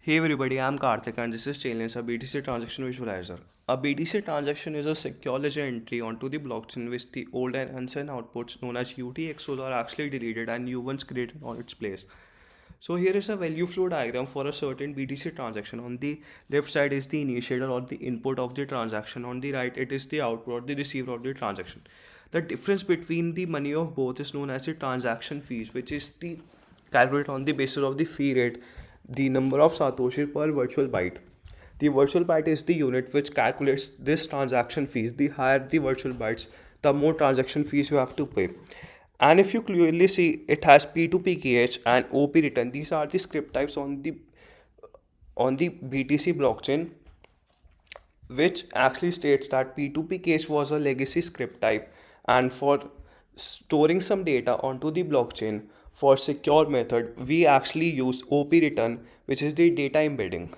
Hey everybody, I'm Karthik and this is ChainLens, a BTC transaction visualizer. A BTC transaction is a secure ledger entry onto the blockchain in which the old and unsigned outputs known as UTXOs are actually deleted and new ones created on its place. So here is a value flow diagram for a certain BTC transaction. On the left side is the initiator or the input of the transaction. On the right it is the output or the receiver of the transaction. The difference between the money of both is known as the transaction fees, which is the calculated on the basis of the fee rate, the number of satoshi per virtual byte. The virtual byte is the unit which calculates this transaction fees. The higher the virtual bytes, the more transaction fees you have to pay. And if you clearly see, it has P2PKH and OP return. These are the script types on the BTC blockchain, which actually states that P2PKH was a legacy script type, and for storing some data onto the blockchain for secure method, we actually use OP return, which is the data embedding.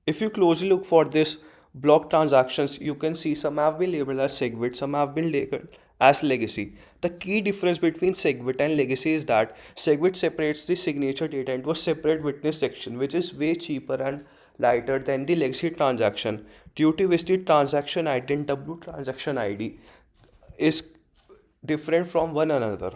If you closely look for this block transactions, you can see some have been labeled as SegWit, some have been labeled as legacy. The key difference between SegWit and legacy is that SegWit separates the signature data into a separate witness section, which is way cheaper and lighter than the legacy transaction, due to which the transaction ID and W transaction ID is different from one another.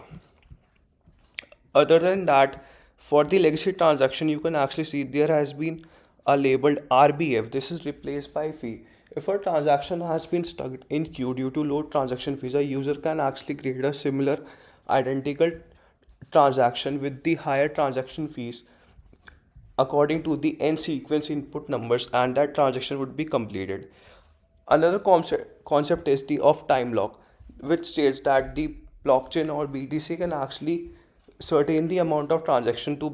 Other than that, for the legacy transaction, you can actually see there has been a labeled RBF. This is replaced by fee. If a transaction has been stuck in queue due to low transaction fees, a user can actually create a similar identical transaction with the higher transaction fees according to the n sequence input numbers, and that transaction would be completed. Another concept is the of time lock, which states that the blockchain or BTC can actually certain the amount of transaction to be